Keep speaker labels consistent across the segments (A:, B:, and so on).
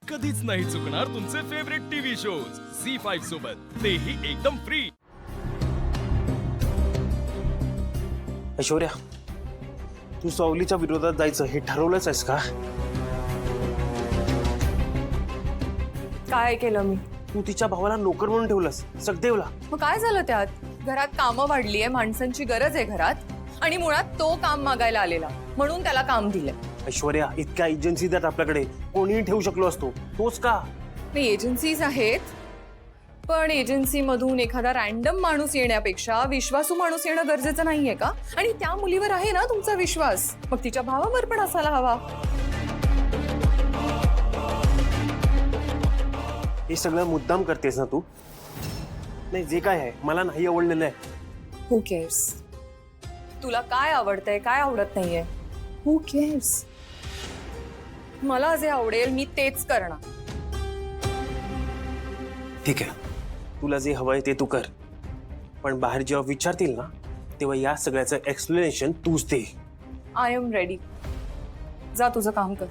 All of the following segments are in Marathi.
A: कधीच नाही चुकणार तुमचे फेवरेट टीव्ही शोज झी5 सोबत, तेही एकदम फ्री।
B: ऐश्वर्या, तू सावलीच्या विरोधात जायचं हे ठरवलंच आहेस का?
C: काय केलं मी?
B: तू तिच्या भावाला नोकर म्हणून ठेवलंस, सखदेवला।
C: मग काय झालं त्यात? घरात कामं वाढली आहे, माणसांची गरज आहे घरात, आणि मुळात तो काम मागायला आलेला म्हणून त्याला काम दिलंय।
B: ऐश्वर्या, इतक्या एजन्सीज आहेत आपल्याकडे, कोणीही ठेवू शकलो असतो, तोच का?
C: नाही, एजन्सीज आहेत, पण एजन्सी मधून एखादा रॅन्डम माणूस येण्यापेक्षा विश्वासू माणूस येणं गरजेचं नाहीये का? आणि त्या मुलीवर आहे ना तुमचा विश्वास, मग तिच्या भावावर पण असायला हवा।
B: हे सगळं मुद्दाम करतेस ना तू? नाही, जे काय आहे मला नाही आवडलेलं आहे।
C: हू केअर्स? तुला काय आवडतंय काय आवडत नाहीये, हू केअर्स? मला जे आवडेल मी तेच करणार।
B: ठीक आहे, तुला जे हवंय ते तू कर, पण बाहेर जेव्हा विचारतील ना तेव्हा या सगळ्याचं एक्सप्लेनेशन तूच दे।
C: आय एम रेडी, जा तुझं काम कर।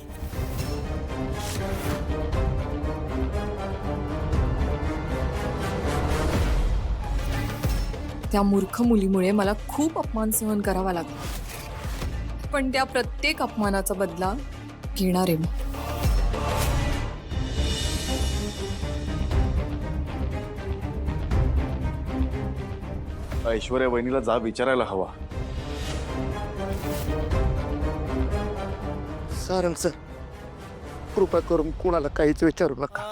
C: त्या मूर्ख मुलीमुळे मला खूप अपमान सहन करावा लागला, पण त्या प्रत्येक अपमानाचा बदला घेणार आहे मी।
D: ऐश्वर्या वहिनीला जा विचारायला हवा।
E: सारंग सर, कृपा करून कोणाला काहीच विचारू नका।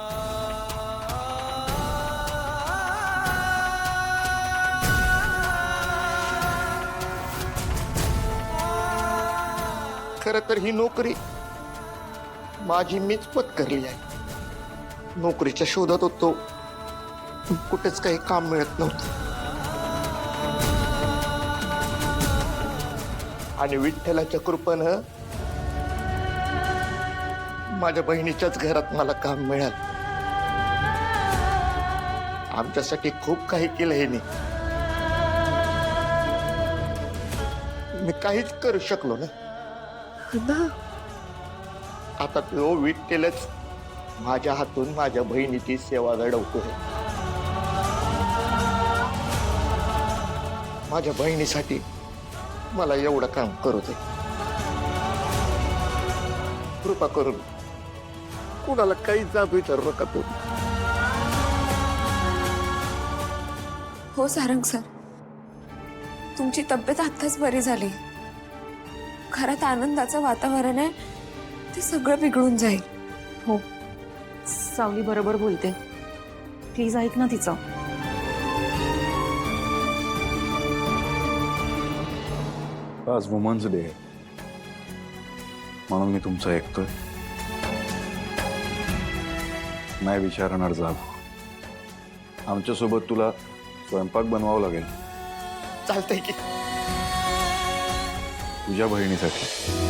E: खरं तर ही नोकरी माझी मीच पत्करली आहे। नोकरीच्या शोधात होतो, कुठेच काही काम मिळत नव्हतं, आणि विठ्ठलाच्या कृपेनं माझ्या बहिणीच्याच घरात मला काम मिळालं। आमच्यासाठी खूप काही केलं हे मी काहीच करू शकलो ना। आता तो विठ्ठलच माझ्या हातून माझ्या बहिणीची सेवा घडवतोय। माझ्या बहिणीसाठी मला एवढं काम करू दे। कृपा करून कुणाला काही जाब विचारू नका तुम्ही।
C: हो सारंग सर, तुमची तब्येत आत्ताच बरी झाली, घरात आनंदाचं वातावरण आहे, ते सगळं बिघडून जाईल।
F: हो, सावली बरोबर बोलते, प्लीज ऐक ना तिचं।
D: आज वुमन्स डे आहे, म्हणून मी तुमचं ऐकतोय, नाही विचारणार जाब। आमच्यासोबत तुला स्वयंपाक बनवावं लागेल।
E: चालतंय की?
D: तुझ्या बहिणीसाठी।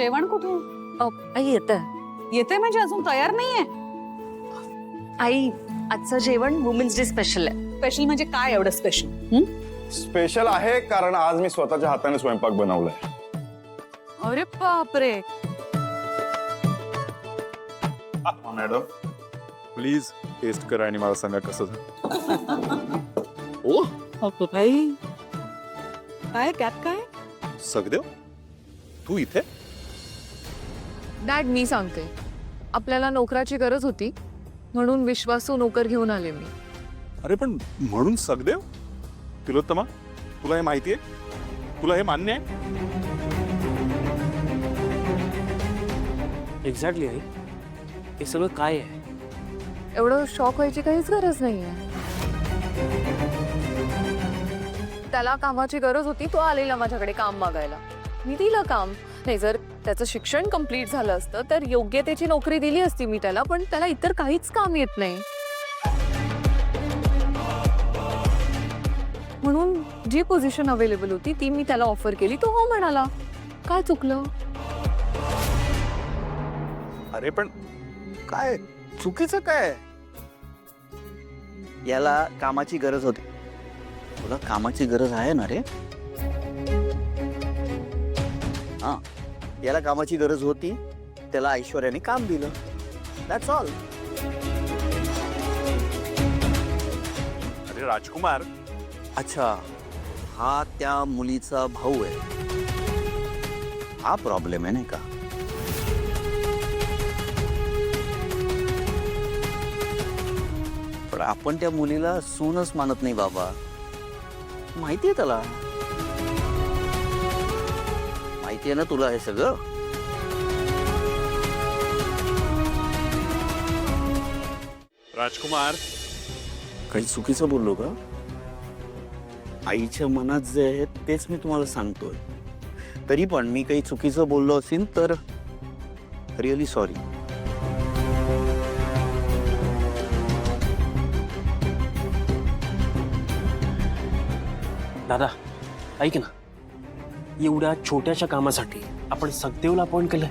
F: जेवण कुठे
C: आई येतं.
F: येते म्हणजे अजून तयार नाहीये.
C: आई आजचं जेवण वुमेन्स डे स्पेशल आहे.
F: स्पेशल म्हणजे काय एवढं स्पेशल?
D: स्पेशल आहे कारण आज मी स्वतःच्या हाताने स्वयंपाक बनवलाय.
F: अरे बापरे.
D: मॅडम प्लीज टेस्ट करा आणि मला सांगा कसं झालं. ओ
F: बाई काय त्यात काय?
D: सगदेव तू इथे?
C: डॅड मी सांगते, आपल्याला नोकराची गरज होती म्हणून विश्वासू नोकर घेऊन आले मी.
D: अरे पण म्हणून सगदेव? तिलोत्तमा तुला हे माहिती आहे? तुला हे मान्य आहे?
B: एक्झॅक्टली आई, हे सगळं काय आहे?
C: एवढं शॉक व्हायची काहीच गरज नाहीये. त्याला कामाची गरज होती, तो आलेला माझ्याकडे काम मागायला. मी दिलं काम. नाही, जर त्याचं शिक्षण कंप्लीट झालं असतं तर योग्यतेची नोकरी दिली असती मी त्याला, पण त्याला इतर काहीच काम येत नाही. म्हणून जी पोझिशन अवेलेबल होती ती मी त्याला ऑफर केली, तो हो म्हणाला. काय चुकलं?
D: अरे पण काय चुकीचं काय?
G: याला कामाची गरज होती. तुला कामाची गरज आहे ना रे? हा, याला कामाची गरज होती, त्याला ऐश्वर्याने काम दिलं. That's all.
D: अरे राजकुमार,
G: अच्छा, हा त्या मुलीचा भाऊ आहे. हा प्रॉब्लेम आहे नाही का? पण आपण त्या मुलीला सूनच मानत नाही बाबा. माहितीये त्याला. माहितीये ना तुला हे सगळं?
D: राजकुमार
G: काही चुकीचं बोललो का? आईच्या मनात जे आहे तेच मी तुम्हाला सांगतोय. तरी पण मी काही चुकीचं बोललो असेल तर रिअली सॉरी.
B: दादा ऐक ना, एवढ्या छोट्याशा कामासाठी आपण सगदेवला अपॉइंट केलंय.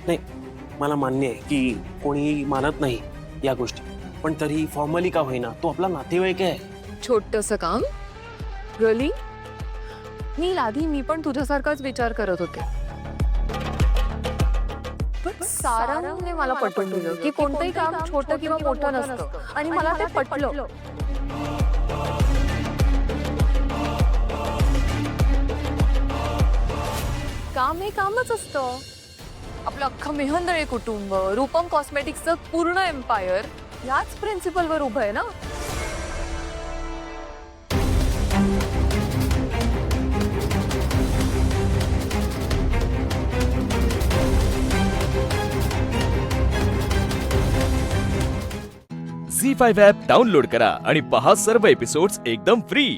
B: नाही, मला मान्य आहे की कोणी मानत नाही या गोष्टी, पण तरी फॉर्मली का होईना तो आपला नातेवाईक आहे.
C: छोटंसं काम? रिअली? नील, आधी मी पण तुझ्यासारखाच विचार करत होते. पण सारंगने मला पटवून दिलं की कोणतंही काम छोटं किंवा मोठं नसतं, आणि मला ते पटलं. काम हे कामच असतं. आपलं अख्खं मेहंदळे कुटुंब, रूपम कॉस्मेटिक्सचं पूर्ण एम्पायर याच प्रिन्सिपलवर उभं आहे ना.
A: झी5 ॲप डाउनलोड करा आणि पहा सर्व एपिसोड्स एकदम फ्री.